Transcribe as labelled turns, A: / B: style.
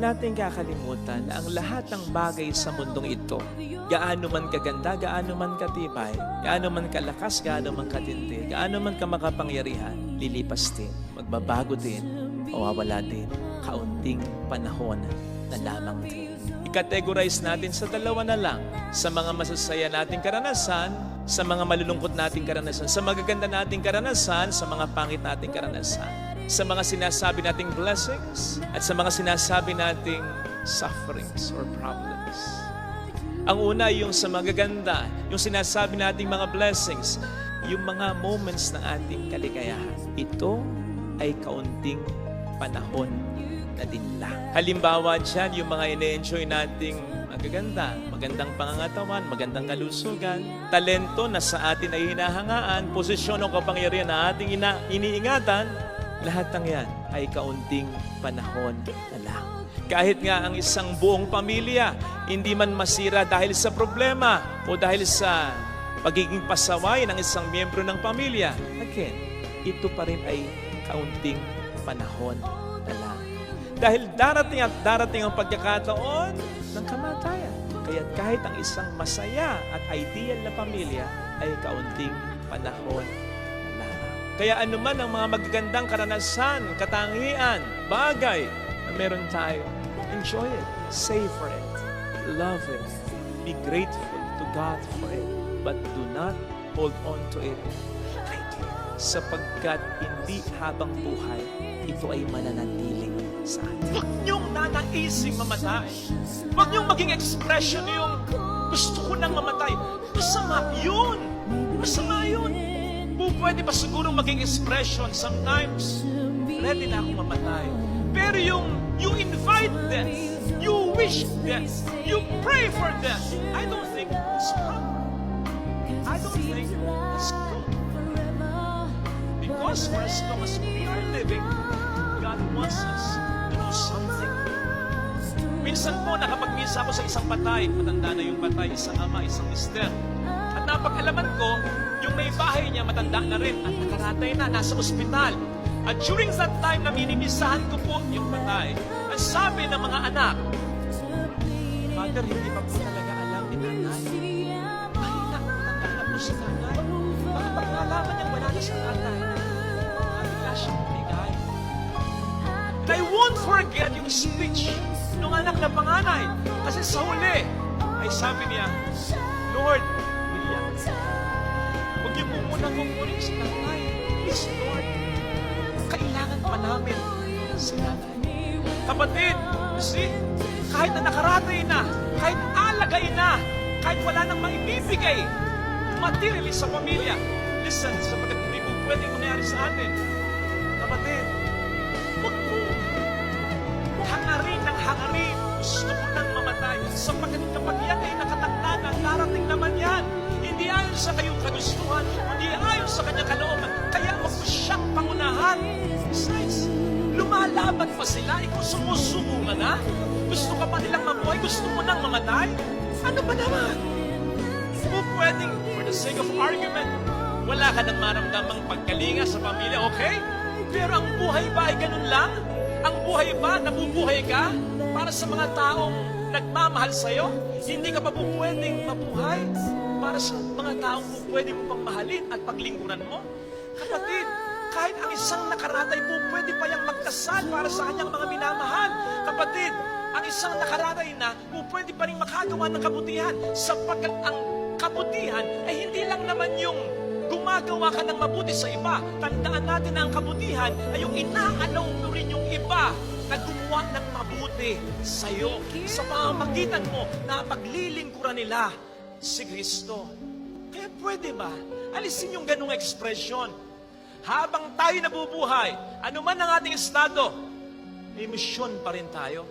A: natin kakalimutan na ang lahat ng bagay sa mundong ito, gaano man kaganda, gaano man katibay, gaano man kalakas, gaano man katindi, gaano man kamakapangyarihan, lilipas din, magbabago din, mawawala din, kaunting panahon na lamang din. I-categorize natin sa dalawa na lang, sa mga masasaya nating karanasan, sa mga malulungkot nating karanasan, sa magaganda nating karanasan, sa mga pangit nating karanasan, sa mga sinasabi nating blessings at sa mga sinasabi nating sufferings or problems. Ang una, yung sa magaganda, yung sinasabi nating mga blessings, yung mga moments ng ating kaligayahan. Ito ay kaunting panahon na din lang. Halimbawa dyan, yung mga ine-enjoy nating magaganda, magandang pangangatawan, magandang kalusugan, talento na sa atin ay hinahangaan, posisyon o kapangyarihan na ating iniingatan, lahat ng yan ay kaunting panahon na lang. Kahit nga ang isang buong pamilya, hindi man masira dahil sa problema o dahil sa pagiging pasaway ng isang miyembro ng pamilya, again, ito pa rin ay kaunting panahon na lang. Dahil darating at darating ang pagkakataon ng kamatayan. Kaya kahit ang isang masaya at ideal na pamilya ay kaunting panahon. Kaya anuman ang mga magagandang karanasan, katangian, bagay na meron tayo, enjoy it, savor it, love it, be grateful to God for it, but do not hold on to it sapagkat hindi habang buhay, ito ay mananatiling sa atin. Huwag niyong nanaising mamatay. Huwag niyong maging expression yung gusto ko nang mamatay. Masama yun. Masama yun. Pwede pa siguro maging expression sometimes, ready na akong mamatay. Pero yung you invite death, you wish death, you pray for death, I don't think it's proper. I don't think it's good. Because for as long as we are living, God wants us to do something. Minsan po, nakapagmisa ako sa isang patay, matanda na yung patay, isang ama, isang mister. At napag-alaman ko, yung may bahay niya, matanda na rin at nakaratay na, nasa ospital. At during that time na minimisahan ko po yung patay, ang sabi ng mga anak, Father, hindi pa po talaga alam ni nanay. Mahina, matanda na po si nanay. Baka pag nalaman niya, wala na sa nanay. Bigla siyang bigay. And I won't forget yung speech ng anak na panganay. Kasi sa huli, ay sabi niya, Lord, huwag niyo po munang kukunin si nanay. Please, Lord. Kailangan pa namin si nanay. Kapatid, see, kahit na nakaratay na, kahit alagay na, kahit wala nang maibibigay, materially sa pamilya, listen, sapagkat hindi po pwedeng mangyari sa atin. Kapatid, huwag po hangarin ng hangarin. Gusto ko nang mamatay. Sapagkat kapag yan ay nakatakda na, darating naman yan. Hindi ayon sa kayong kagustuhan, hindi ayon sa kanyang kalooban. Kaya wag mo siyang pangunahan. Besides, lumalaban pa sila. Ikaw sumusuko ka na? Gusto ka pa nilang mabuhay? Gusto mo nang mamatay? Ano ba naman? Kung pwedeng, for the sake of argument, wala ka nang maramdamang pagkalinga sa pamilya, okay? Pero ang buhay ba ay ganun lang? Ang buhay ba, nabubuhay ka para sa mga taong nagmamahal sa'yo? Hindi ka pa po pwedeng mabuhay para sa mga taong po pwede mo pang mahalin at paglingkuran mo? Kapatid, kahit ang isang nakaratay po pwede pa yang magkasal para sa kanyang mga minamahal. Kapatid, ang isang nakaratay na po pwede pa rin makagawa ng kabutihan sapagkat ang kabutihan ay hindi lang naman yung gumagawa ka ng mabuti sa iba. Tandaan natin na ang kabutihan ay yung inaalaw mo rin yung iba na gumawa ng mabuti sa'yo sa pamamagitan mo na paglilingkuran nila si Kristo. Kaya pwede ba? Alisin yung ganung ekspresyon. Habang tayo nabubuhay, ano man ang ating estado, may misyon pa rin tayo.